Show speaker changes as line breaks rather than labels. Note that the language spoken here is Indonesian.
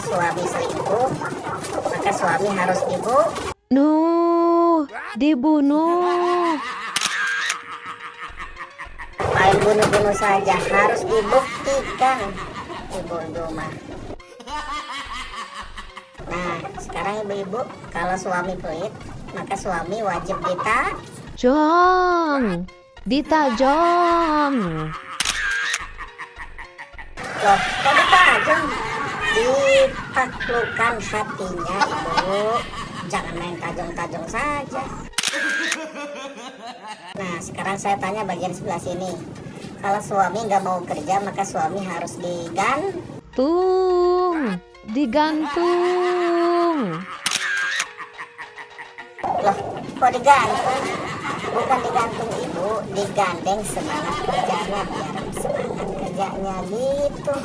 suami selingkuh, maka suami harus
dibunuh.
main bunuh-bunuh saja, harus dibuktikan. Ibu mah. Nah, sekarang ibu-ibu, kalau suami pelit, maka suami wajib
Ditajong.
Loh, kok ditajong? Ditaklukkan hatinya, ibu. Jangan main tajong-tajong saja. Nah, sekarang saya tanya bagian sebelah sini. Kalau suami nggak mau kerja, maka suami harus
Digantung.
Loh, kok digantung? Bukan digantung, ibu, digandeng semangat kerjanya, biar semangat kerjanya gitu.